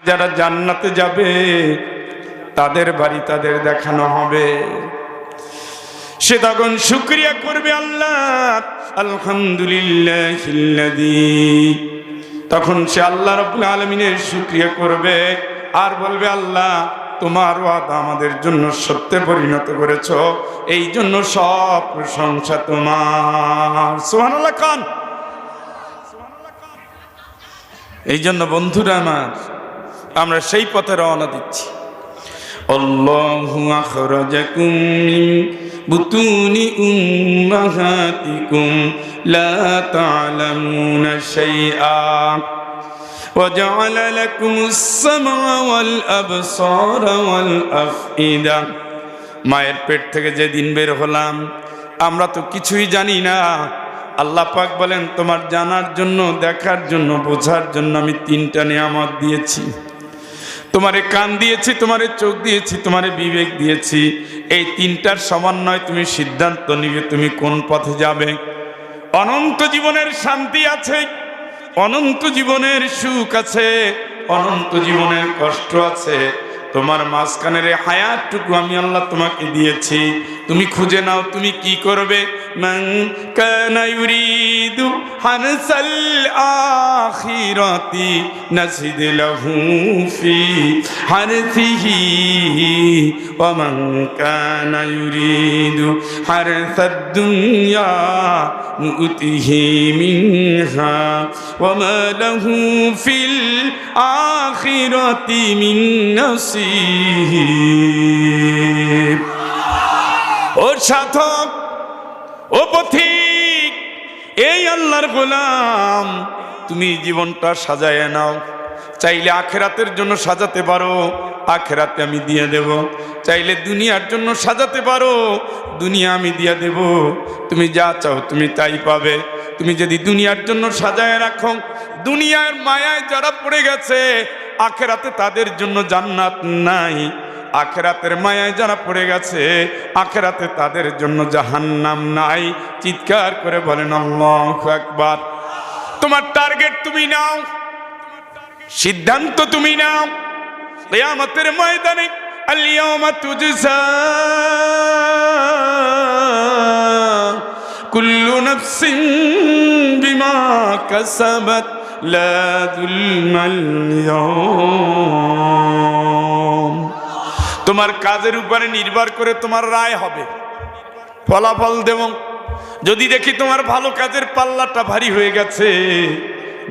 যারা জান্নাতে যাবে তাদের বাড়ি তাদের দেখানো হবে। সে তখন শুকরিয়া করবে আল্লাহ, আলহামদুলিল্লাহিল্লাযী। তখন সে আল্লাহ রাব্বুল আলামিনের শুকরিয়া করবে আর বলবে, আল্লাহ তোমার ওয়াদা আমাদের জন্য সত্যে পরিণত করেছো, এই জন্য সব প্রশংসা তোমার। সুবহানাল্লাহ খান। এই জন্য বন্ধুরা আমার, আমরা সেই পথে রওনা দিচ্ছি। আল্লাহু আখরাজাকুম মিন বুতুনি উম্মাহাতিকুম লা তা'লামুনা শাইআ ওয়া জা'আলা লাকুমুস সামআ ওয়াল আবসারা ওয়াল আফইদা। মায়ের পেট থেকে যেদিন বের হলাম আমরা তো কিছুই জানি না। আল্লাহ পাক বলেন, তোমার জানার জন্য, দেখার জন্য, বোঝার জন্য আমি তিনটা নিয়ামত দিয়েছি। তোমারে কান দিয়েছি, তোমারে চোখ দিয়েছি, তোমারে বিবেক দিয়েছি। এই তিনটার সমন্বয় তুমি সিদ্ধান্ত নিবে তুমি কোন পথে যাবে। অনন্ত জীবনের শান্তি আছে, অনন্ত জীবনের সুখ আছে, অনন্ত জীবনের কষ্ট আছে। তোমার মাঝখানের হায়াতটুকু আমি আল্লাহ তোমাকে দিয়েছি, তুমি খুঁজে নাও তুমি কি করবে। মান কানা ইউরিদু হারসাল আখিরাতি নাজিদ লাহু ফি হারসিহি ওয়া মান কানা ইউরিদু হারসাদ দুনিয়া নুতিহি মিনহা ওয়া মা লাহু ফিল আখিরাতি মিন নাসিব। ও সাধক, ও পথিক, এই আল্লাহর গোলাম, তুমি জীবনটা সাজায় নাও। চাইলে আখেরাতের জন্য সাজাতে পারো, আখেরাতে আমি দিয়ে দেব। চাইলে দুনিয়ার জন্য সাজাতে পারো, দুনিয়া আমি দিয়ে দেব। তুমি যা চাও তুমি তাই পাবে। তুমি যদি দুনিয়ার জন্য সাজায় রাখো, দুনিয়ার মায়ায় যারা পড়ে গেছে, আখেরাতে তাদের জন্য জান্নাত নাই। আখেরাতের মায়ায় যারা পড়ে গেছে, আখেরাতে তাদের জন্য জাহান্নাম নাই। চিৎকার করে বলেন আল্লাহু আকবার। তোমার টার্গেট তুমি নাও, সিদ্ধান্ত তুমি নাও। কিয়ামতের ময়দানে আল-ইয়াওমা তুজজা কুল্লু নাফসিন বিমা কাসাবাত লা যুলমাল ইয়াওম। তোমার কাজের উপরে নির্ভর করে তোমার রায় হবে, ফলাফল দেব। যদি দেখি তোমার ভালো কাজের পাল্লাটা ভারী হয়ে গেছে,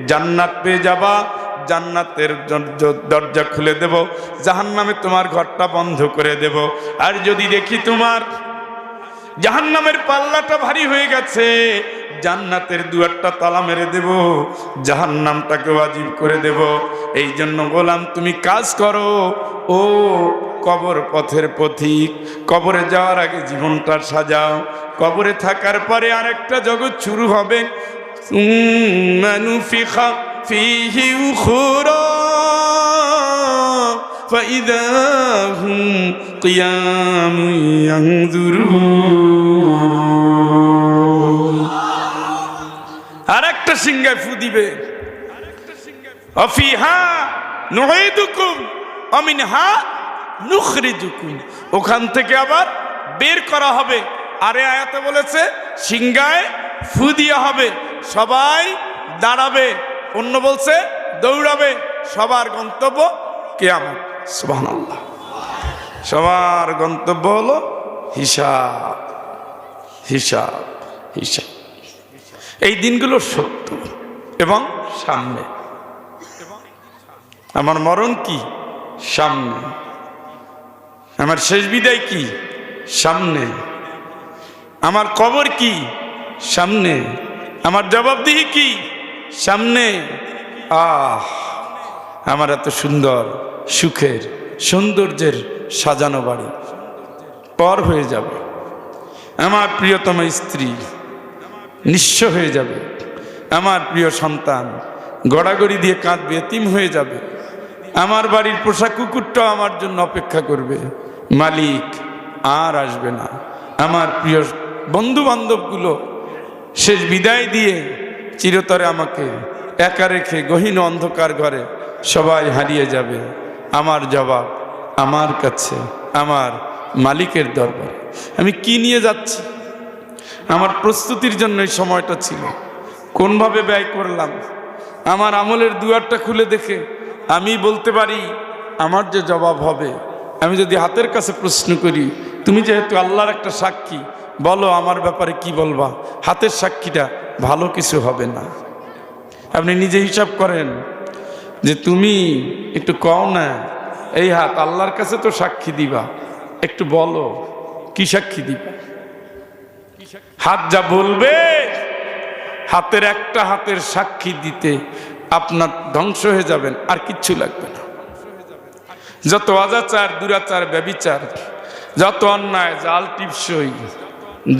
জান্নাত পেয়ে যাবা, জান্নাতের দরজা খুলে দেব, জাহান্নামে তোমার ঘরটা বন্ধ করে দেব। আর যদি দেখি তোমার জাহান্নামের পাল্লাটা ভারী হয়ে গেছে, জান্নাতের দুয়ারটা তালা মেরে দেব, জাহান্নামটাকে ওয়াজিব করে দেব। এই জন্য গোলাম তুমি কাজ করো। ও কবর পথের পথিক, কবরে যাওয়ার আগে জীবনটা সাজাও। কবরে থাকার পরে আরেকটা জগৎ শুরু হবে। মানুফিখা ফিহি উখরা ফাইদা হুম কিয়ামুন ইয়ানজুরুন। আরেকটা সিংহায় ফু দিবে। আফিহা নুঈদুকুম ওয়া মিনহা নুখরিজুকুম। ওখান থেকে আবার বের করা হবে। আরে আয়াতে বলেছে সিংহায় ফু দিয়া হবে, সবাই দাঁড়াবে। অন্য বলছে দৌড়াবে। সবার গন্তব্য কিয়ামত। সুবহানাল্লাহ। সবার গন্তব্য হলো হিসাব, হিসাব, হিসাব। এই দিনগুলো সত্য এবং সামনে। আমার মরণ কি? সামনে। আমার শেষ বিদায় কি? সামনে। আমার কবর কি? সামনে। আমার জবাবদিহি কি? সামনে। আমার এত সুন্দর সুখের সৌন্দর্যের সাজানো বাড়ি পর হয়ে যাবে। আমার প্রিয়তম স্ত্রী নিঃস্ব হয়ে যাবে। আমার প্রিয় সন্তান গড়াগড়ি দিয়ে কাঁদবে, এতিম হয়ে যাবে। আমার বাড়ির পোষা কুকুরটাও আমার জন্য অপেক্ষা করবে, মালিক আর আসবে না। আমার প্রিয় বন্ধু বান্ধবগুলো শেষ বিদায় দিয়ে চিরতরে আমাকে একা রেখে গহীন অন্ধকার ঘরে সবাই হারিয়ে যাবে। আমার জবাব আমার কাছে, আমার মালিকের দরবারে। আমি কি নিয়ে যাচ্ছি? আমার প্রস্তুতির জন্য এই সময়টা ছিল, কোনভাবে ব্যয় করলাম। আমার আমলের দুয়ারটা খুলে দেখে আমি বলতে পারি আমার যে জবাব হবে। আমি যদি হাতের কাছে প্রশ্ন করি, তুমি যেহেতু আল্লাহর একটা সাক্ষী, বলো আমার ব্যাপারে কি বলবা, হাতের সাক্ষীটা ভালো কিছু হবে না। আপনি নিজে হিসাব করেন যে তুমি একটু কও না, এই হাত আল্লাহর কাছে তো সাক্ষী দিবা, একটু বলো কি সাক্ষী দিবা। হাত যা বলবে, হাতের একটা হাতের সাক্ষী দিতে আপনার ধ্বংস হয়ে যাবেন, আর কিচ্ছু লাগবে না। যত অজাচার, দুরাচার, ব্যভিচার, যত অন্যায়, জাল টিপসই,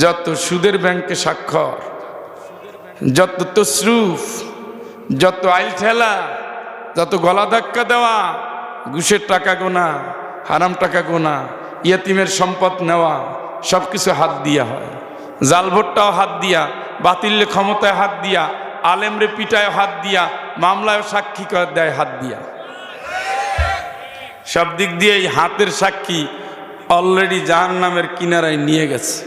যত সুদের ব্যাংকে স্বাক্ষর, যত তসরুফ, যত আইল ঠেলা, যত গলা ধাক্কা দেওয়া, ঘুষের টাকা গোনা, হারাম টাকা গোনা, ইয়াতিমের সম্পদ নেওয়া, সব কিছু হাত দিয়া হয়। জাল ভোটটাও হাত দিয়া, বাতিল ক্ষমতায় হাত দিয়া, আলেমরে পিটায় হাত দিয়া, মামলায় সাক্ষী করে দেয় হাত দিয়া। সব দিক দিয়ে এই হাতের সাক্ষী অলরেডি জাহান্নামের কিনারায় নিয়ে গেছে।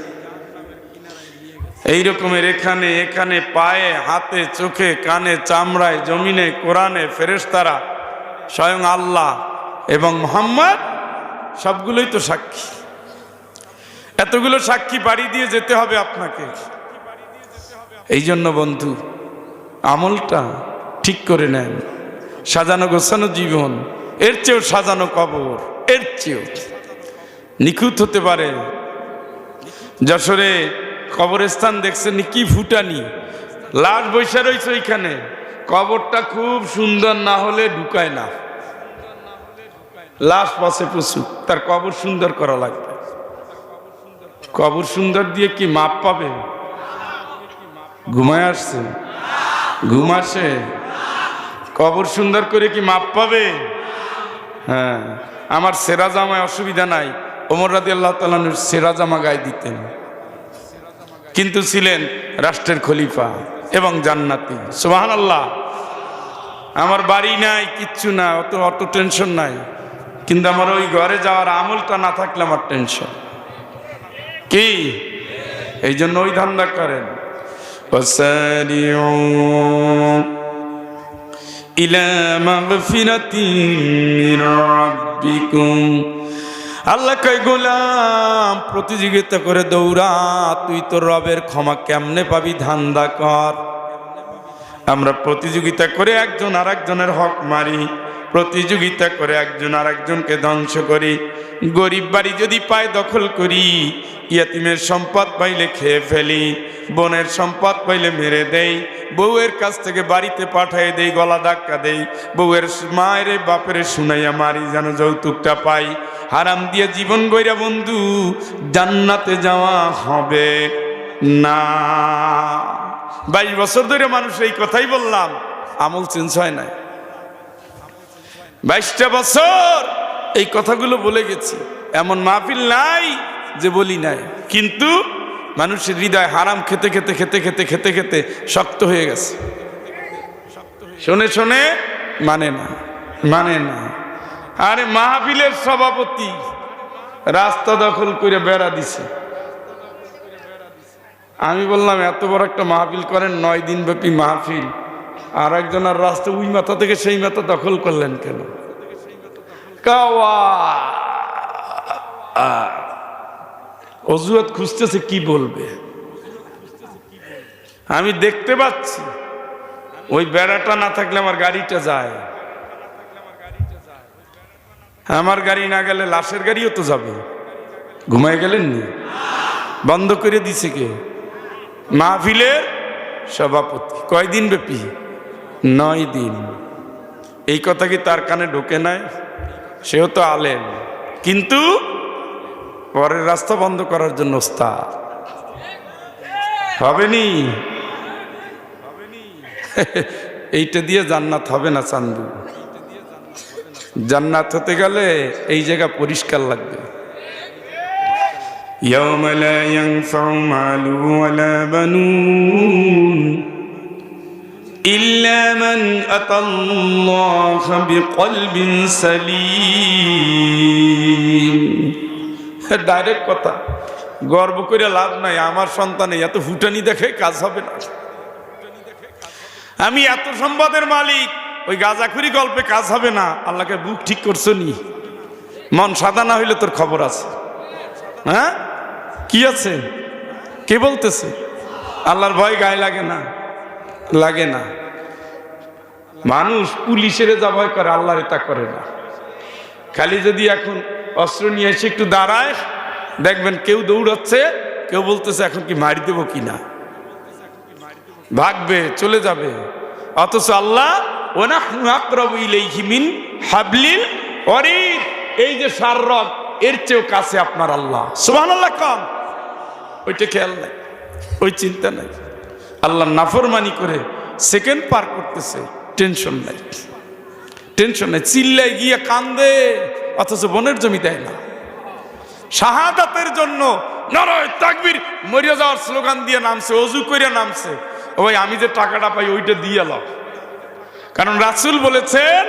এই রকমের এখানে এখানে পায়ে, হাতে, চোখে, কানে, চামড়ায়, জমিনে, কোরআনে, ফেরেশতারা, স্বয়ং আল্লাহ এবং মুহাম্মদ, সবগুলোই তো সাক্ষী। এতগুলো সাক্ষী বাড়ি দিয়ে যেতে হবে আপনাকে। এই জন্য বন্ধু, আমলটা ঠিক করে নেন। সাজানো গোছানো জীবন, এর চেয়েও সাজানো কবর, এর চেয়েও নিখুঁত হতে পারে। যশোরে কবরস্থান দেখছেন কি ফুটানি, লাশ বৈশা রয়েছে ওইখানে। কবরটা খুব সুন্দর না হলে ঢুকায় না, লাশ পাশে প্রচুর, তার কবর সুন্দর করা লাগবে। কবর সুন্দর দিয়ে কি মাপ পাবে? ঘুমায় আসছে, ঘুম আসে, কবর সুন্দর করে কি মাপ পাবে? হ্যাঁ, আমার সেরা জামায় অসুবিধা নাই, ওমর রাদিয়াল্লাহু তাআলা সেরা জামা গায়ে দিতেন, কিন্তু ছিলেন রাষ্ট্রের খলিফা এবং জান্নাতি। সুবহানাল্লাহ। আমার বাড়ি নাই, কিচ্ছু না, অত টেনশন নাই, কিন্তু আমার ওই ঘরে যাওয়ার আমলটা না থাকলে আমার টেনশন। কি? এই জন্য ওই ধান্দা করেন। ওয়াসারিউ ইলা মাগফিরাতিন মির রাব্বিকুম। আল্লাহ কয় গোলাম, প্রতিযোগিতা করে দৌড়া, তুই তোর রবের ক্ষমা কেমনে পাবি, ধান্দা কর। আমরা প্রতিযোগিতা করে একজন আর একজনের হক মারি, প্রতিযোগিতা করে একজন আর একজনকে ধ্বংস করি। গরিব বাড়ি যদি পায় দখল করি, ইয়াতিমের সম্পদ পাইলে খেয়ে ফেলি, বোনের সম্পদ পাইলে মেরে দেই, বউয়ের কাছ থেকে বাড়িতে পাঠাই দেই, গলা ধাক্কা দেই, বউয়ের মায়ের বাপের শুনাইয়া মারি যেন যৌতুকটা পাই। হারাম দিয়ে জীবন গইরা বন্ধু জান্নাতে যাওয়া হবে না। 22 বছর ধরে মানুষ এই কথাই বললাম, আমল চেঞ্জ হয় নাই। 22টা বছর এই কথাগুলো বলে গেছি, এমন মাহফিল নাই যে বলি নাই, কিন্তু মানুষের হৃদয় হারাম খেতে খেতে খেতে খেতে খেতে খেতে শক্ত হয়ে গেছে। শোনে শোনে মানে না, মানে না। আরে মাহফিলের সভাপতি রাস্তা দখল করে বেড়া দিছে। আমি বললাম এত বড় একটা মাহফিল করেন, 9 দিন ব্যাপী মাহফিল, আর একজনের রাস্তা ওই মাথা থেকে সেই মাথা দখল করলেন কেন? অজুহাত খুঁজতেছে, কি বলবে? আমি দেখতে পাচ্ছি ওই বেড়াটা না থাকলে আমার গাড়িটা যায়, আমার গাড়ি না গেলে লাশের গাড়িও তো যাবে। ঘুমাই গেলেন নি? বন্ধ করে দিছে কে? মাহফিলের সভাপতি। কয়দিন ব্যাপী? 9 দিন। এই কথা কি তার কানে ঢোকে নাই? সেও তো আলেম, কিন্তু পরের রাস্তা বন্ধ করার জন্য ওস্তাদ। হবেনি? এইটা দিয়ে জান্নাত হবে না চান্দু। জান্নাত হতে গেলে এই জায়গা পরিষ্কার লাগবে। ইয়াওমা লা ইয়ানফাউ মালু ওয়ালা বানুন ইল্লা মান আতাল্লাহ বিকলবিন সালিম। ডাইরেক্ট কথা, গর্ব করে লাভ নাই। আমার সন্তানে এত ফুটানি দেখে কাজ হবে না। আমি এত সম্পদের মালিক, ওই গাঁজাখুরি গল্পে কাজ হবে না। আল্লাহকে বুক ঠিক করছো নি? মন সাদা না হইলে তোর খবর আছে। হ্যাঁ, কি আছে? কে বলতেছে? আল্লাহর ভয় গায়ে লাগে না? লাগে না। মানুষ পুলিশের যা ভয় করে, আল্লাহর তা করে না। খালি যদি এখন অস্ত্র নিয়ে এসে একটু দাঁড়ায়, দেখবেন কেউ দৌড়াচ্ছে, কেউ বলতেছে এখন কি মারি দেবো কিনা, ভাগবে, চলে যাবে। অথচ আল্লাহ ওয়ানাহনু আকরাবু ইলাইহি মিন হাবলিল ওয়ারিদ, এই যে শাররগ, এর চেয়েও কাছে আপনার আল্লাহ। সুবহানাল্লাহ কম, ওইটা খেয়াল নাই, ওই চিন্তা নাই। আল্লাহর নাফরমানি করে সেকেন্ড পার করতেছে, টেনশন নাই, টেনশন নাই। চিল্লায় গিয়ে কান্দে, অথচ বনের জমি দেয় না। শাহাদাতের জন্য নারায়ে তাকবীর মরিয়া যাওয়ার স্লোগান দিয়ে নামছে, ওযু করে নামছে। ও ভাই, আমি যে টাকাটা পাই ওইটা দিয়ে লাও। কারণ রাসূল বলেছেন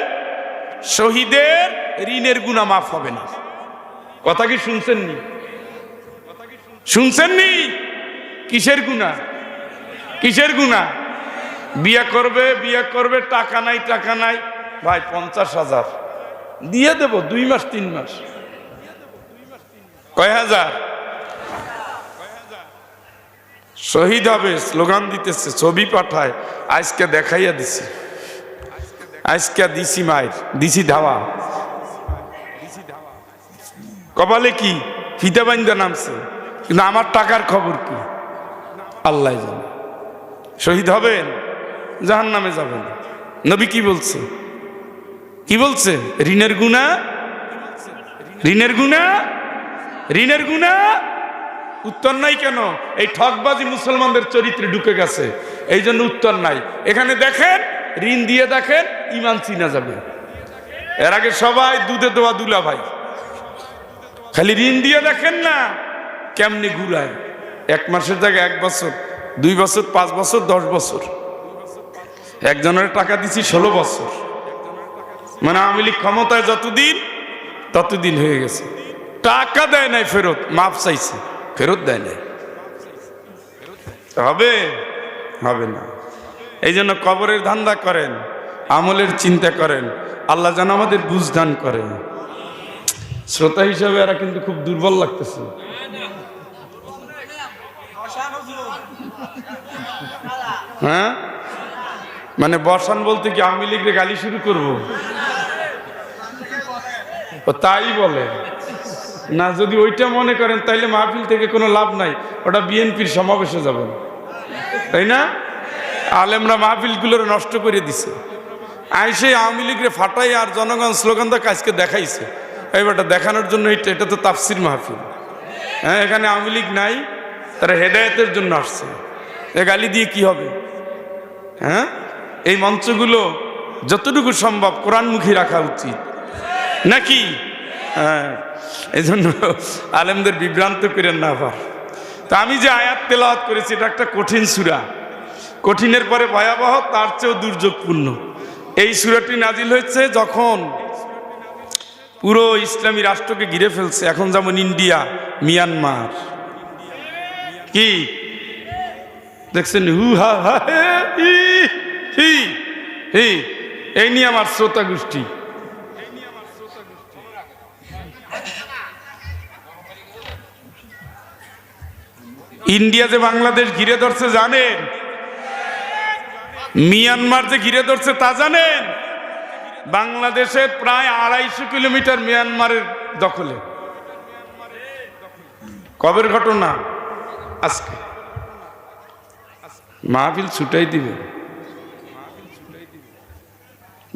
শহীদের ঋণের গুনাহ মাফ হবে না। কথা কি শুনছেন নি? শুনছেন নি? কিসের গুনাহ? কিসের গুনাহ? বিয়ে করবে, বিয়ে করবে, টাকা নাই, টাকা নাই। ভাই 50,000 দিয়ে দেব, 2 মাস 3 মাস। কয় হাজার? শহীদ হবে, স্লোগান দিতেছে, ছবি পাঠায়। আজকে দেখাইয়া দিছি, আজকে দিছি মায়ের, দিছি ধাওয়া। কপালে কি ফিতা বাইন্দা নামছে, কিন্তু আমার টাকার খবর কি আল্লাহ জানে। শহীদ হবেন, জাহান্নামে যাবেন। নবী কি বলছে? কি বলছে? ঋণের গুনাহ, ঋণের গুনাহ, ঋণের গুনাহ। উত্তর নাই কেন? এই ঠকবাজি মুসলমানদের চরিত্রে ঢুকে গেছে, এই জন্য উত্তর নাই। এখানে দেখেন, ঋণ দিয়ে দেখেন, ইমান চিনা যাবে। এর আগে সবাই দুধে দেওয়া দুলা ভাই, খালি ঋণ দিয়ে দেখেন না কেমনে ঘুরায়। 1 মাসের জায়গায় 1 বছর, 2 বছর, 5 বছর, 10 বছর। একজনের টাকা দিছি 16 বছর। মানে আওয়ামী লীগ ক্ষমতায় যতদিন, ততদিন হয়ে গেছে। টাকা দেয় নাই ফেরত, মাপ চাইছে, ফেরত দেয় নাই। হবে? হবে না। এই জন্য কবরের ধান্দা করেন, আমলের চিন্তা করেন। আল্লাহ যেন আমাদের বুঝ দান করেন। শ্রোতা হিসাবে এরা কিন্তু খুব দুর্বল লাগতেছে। হ্যাঁ, মানে বর্ষান বলতে কি আওয়ামী লীগের গালি শুরু করবো? তাই বলে না। যদি ওইটা মনে করেন তাইলে মাহফিল থেকে কোনো লাভ নাই, ওটা বিএনপির সমাবেশে যাবেন, তাই না? আলেমরা মাহফিলগুলোর নষ্ট করে দিছে, আইসে আওয়ামী লীগের ফাটাই আর জনগণ স্লোগানটা কাজকে দেখাইছে। এইবারটা দেখানোর জন্য এটা তো তাফসির মাহফিল। হ্যাঁ, এখানে আওয়ামী লীগ নাই, তারা হেদায়েতের জন্য আসছে। এ গালি দিয়ে কি হবে? হ্যাঁ, এই মঞ্চগুলো যতটুকু সম্ভব কোরআনমুখী রাখা উচিত নাকি? হ্যাঁ, এই জন্য আলেমদের বিভ্রান্ত করেন না আবার। তা আমি যে আয়াত তেলাওয়াত করেছি, এটা একটা কঠিন সূরা। কঠিনের পরে ভয়াবহ, তার চেয়েও দুর্যোগপূর্ণ। এই সূরাটি নাজিল হয়েছে যখন পুরো ইসলামী রাষ্ট্রকে ঘিরে ফেলছে, এখন যেমন ইন্ডিয়া, মিয়ানমার। কি দেখছেন? হু হা হা হি হি হি, এই নিয়ে আমার শ্রোতা গোষ্ঠী। ইন্ডিয়া যে বাংলাদেশ ঘিরে ধরছে জানেন? মিয়ানমার যে ঘিরে ধরছে তা জানেন? বাংলাদেশের প্রায় 250 কিলোমিটার মিয়ানমারের দখলে। কবের ঘটনা? আজকে। মাহফিল ছুটাই দিবে,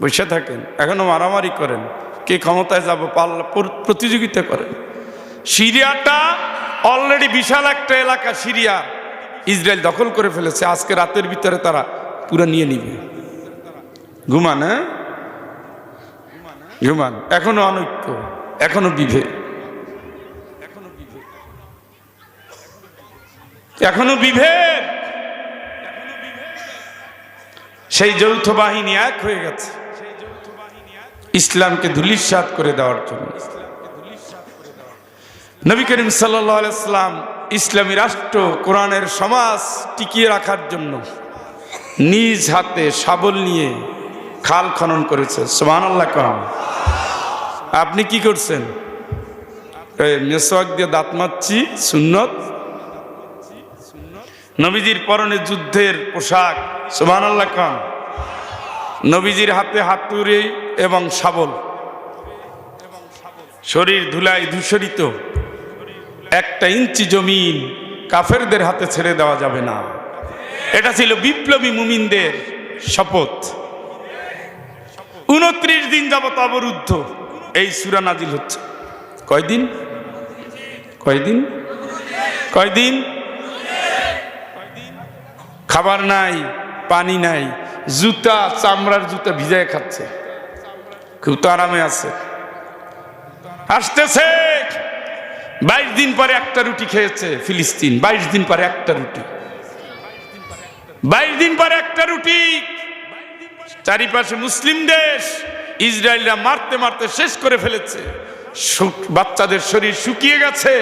বসে থাকেন, এখনো মারামারি করেন, কে ক্ষমতায় যাব প্রতিযোগিতা করেন। সিরিয়াটা অলরেডি বিশাল একটা এলাকা, সিরিয়া ইসরায়েল দখল করে ফেলেছে। আজকে রাতের ভিতরে তারা পুরো নিয়ে নিবে। ঘুমান, হ্যাঁ ঘুমান। এখনো অনৈক্য, এখনো বিভেদ, এখনো বিভেদ। সেই যৌথ বাহিনী এক হয়ে গেছে ইসলামকে ধূলিসাৎ করে দেওয়ার জন্য। নবী করিম সাল্লাল্লাহু আলাইহি ওয়াসাল্লাম ইসলামী রাষ্ট্র কোরআনের সমাজ টিকিয়ে রাখার জন্য নিজ হাতে শাবল নিয়ে খাল খনন করেছে। সুবহানাল্লাহ কম। আপনি কি করছেন? মেসওয়াক দিয়ে দাঁত মাজছি, সুন্নত। নবীজির পরনে যুদ্ধের পোশাক, সুবহানাল্লাহ কম। নবীজির হাতে হাতুড়ি এবং শাবল, শরীর ধুলায় ধূসরিত। 1 ইঞ্চি জমিন কাফেরদের হাতে ছেড়ে দেওয়া যাবে না। এটা ছিল বিপ্লবী মুমিনদের শপথ। 29 দিন যাবত অবরুদ্ধ এই সূরা নাজিল হচ্ছে। কয়দিন? খাবার নাই, পানি নাই, জুতা, চামড়ার জুতা ভিজায় খাচ্ছে, খুব তো আরামে আছে। আসতেছে 22 দিন পরে একটা রুটি খেয়েছে ফিলিস্তিন। 22 দিন পরে একটা রুটি, 22 দিন পরে একটা রুটি। চারিপাশে মুসলিম দেশ, ইসরায়েলরা মারতে মারতে শেষ করে ফেলেছে। বাচ্চাদের শরীর শুকিয়ে গেছে,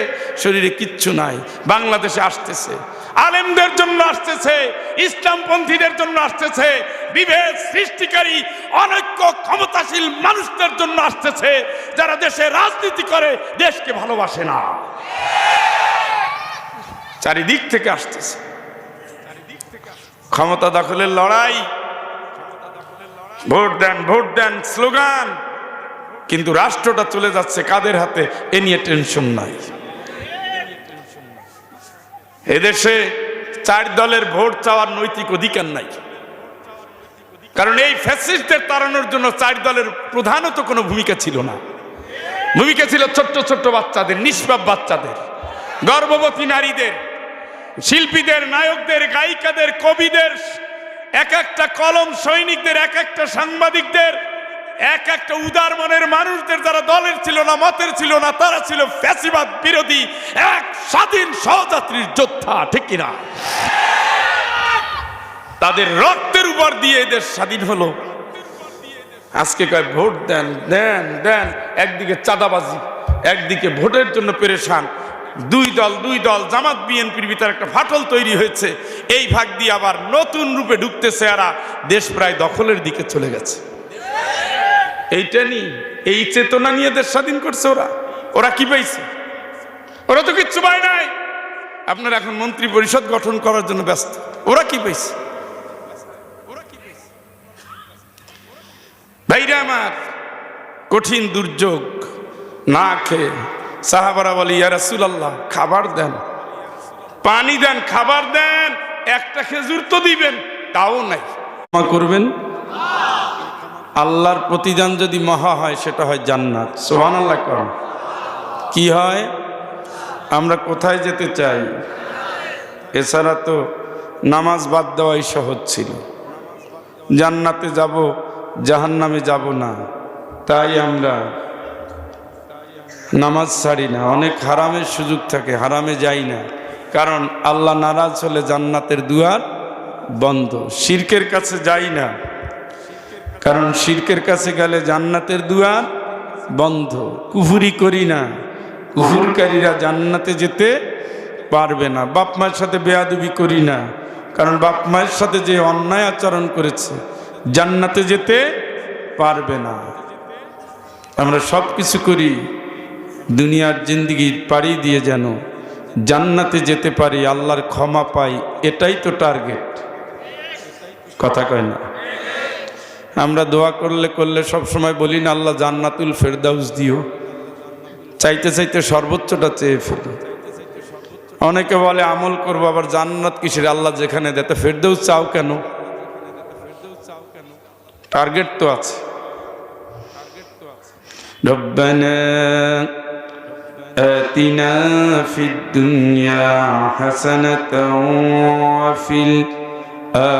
শরীরে কিচ্ছু নাই। বাংলাদেশে আসতেছে, আলেমদের জন্য আসতেছে, ইসলামপন্থীদের জন্য আসতেছে, বিভেদ সৃষ্টিকারী অনৈক্য ক্ষমতাশীল মানুষদের জন্য আসতেছে, যারা দেশে রাজনীতি করে, দেশকে ভালোবাসে না। চারিদিক থেকে আসতেছে ক্ষমতা দখলের লড়াই, ভোট দেন ভোট দেন স্লোগান। কিন্তু রাষ্ট্রটা চলে যাচ্ছে কাদের হাতে, এ নিয়ে টেনশন নাই। এদেশে 4 দলের ভোট চাওয়ার নৈতিক অধিকার নাই, কারণ এই ফ্যাসিস্টদের তাড়ানোর জন্য 4 দলের প্রধানত কোনো ভূমিকা ছিল না। ভূমিকা ছিল ছোট্ট ছোট্ট বাচ্চাদের, নিষ্পাপ বাচ্চাদের, গর্ভবতী নারীদের, শিল্পীদের, নায়কদের, গায়িকাদের, কবিদের, এক একটা কলম সৈনিকদের, এক একটা সাংবাদিকদের, এক একটা উদার মনের মানুষদের, যারা দলের ছিল না, মতের ছিল না, তারা ছিল ফ্যাসিবাদ বিরোধী এক স্বাধীন সহযাত্রীর যোদ্ধা, ঠিক কিনা? তাদের রক্তের উপর দিয়ে এদের স্বাধীন হলো। আজকে কয় ভোট দেন দেন দেন, একদিকে চাঁদাবাজি, একদিকে ভোটের জন্য পেরেশান। দুই দল জামাত বিএনপির ভিতরে একটা ফাটল তৈরি হয়েছে। এই ভাগ দিয়ে আবার নতুন রূপে ঢুকতেছে, এরা দেশ প্রায় দখলের দিকে চলে গেছে। এইটা নিয়ে, এই চেতনা নিয়ে দেশ স্বাধীন করছে ওরা কি পাইছে? ওরা তো কিচ্ছু পায় নাই। আপনারা এখন মন্ত্রী পরিষদ গঠন করার জন্য ব্যস্ত। ওরা কি পাইছে? ভাইরা আমার, কঠিন দুর্যোগ, না খেয়ে সাহাবারা বলে, ইয়া রাসূলুল্লাহ খাবার দেন, পানি দেন, খাবার দেন, একটা খেজুর তো দিবেন, তাও নাই। ক্ষমা করবেন। আল্লাহর প্রতিদান যদি মহা হয়, সেটা হয় জান্নাত। সুবহানাল্লাহ। কি হয়? আমরা কোথায় যেতে চাই? এছাড়া তো নামাজ বাদ দেওয়াই সহজ ছিল। জান্নাতে যাব, জাহান্নামে যাব না, তাই আমরা নামাজ ছাড়ি না। অনেক হারামের সুযোগ থাকে, হারামে যাই না, কারণ আল্লাহ নারাজ হলে জান্নাতের দুয়ার বন্ধ। শিরকের কাছে যাই না, কারণ শিরকের কাছে গেলে জান্নাতের দুয়ার বন্ধ। কুফরি করি না, কুফরকারীরা জান্নাতে যেতে পারবে না। বাপ মায়ের সাথে বেয়াদবি করি না, কারণ বাপ মায়ের সাথে যে অন্যায় আচরণ করেছে জান্নাতে যেতে পারবে না। আমরা সব কিছু করি দুনিয়ার জিন্দেগির পাড়ি দিয়ে যেন জান্নাতে যেতে পারি, আল্লাহর ক্ষমা পাই, এটাই তো টার্গেট। কথা কয় না? আমরা দোয়া করলে সব সময় বলি না, আল্লাহ জান্নাতুল ফেরদাউস দিও। চাইতে চাইতে সর্বোচ্চটা চেয়ে ফেলি। অনেকে বলে আমল করবো, আবার জান্নাত কিসের? আল্লাহ যেখানে দেয়, ফেরদাউস চাও কেন? টার্গেট তো আছে। রব্বানা আতিনা ফিদ দুনিয়া হাসানাতাও ওয়া ফিল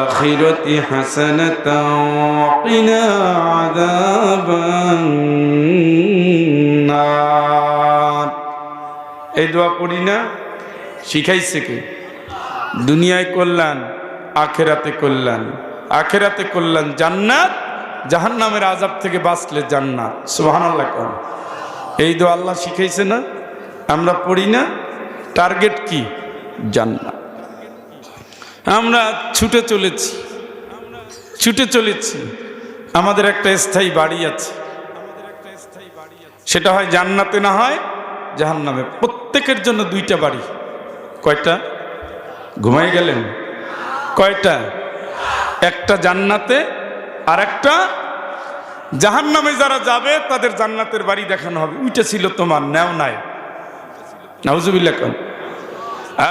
আখিরাতি হাসানাতাও ওয়া কিনা আযাবান নার। এই দোয়া পড়ি না? শিখাইছে কে? দুনিয়ায় কল্যাণ, আখিরাতে কল্যাণ। আখিরাতে কল্যাণ জান্নাত, জাহান্নামের আযাব থেকে বাঁচলে জান্নাত। সুবহানাল্লাহ। এই দোয়া আল্লাহ শিখাইছে না, আমরা পড়ি না? টার্গেট কি? জান্নাত। আমরা ছুটে চলেছি। আমাদের একটা স্থায়ী বাড়ি আছে, সেটা হয় জান্নাতে না হয় জাহান্নামে। প্রত্যেকের জন্য দুইটা বাড়ি। কয়টা? ঘুমাই গেলেন? কয়টা? একটা জান্নাতে আর একটা জাহান্নামে। যারা যাবে তাদের জান্নাতের বাড়ি দেখানো হবে। ওইটা ছিল তোমার, নেও নাই। নাউজুবিল্লাহ।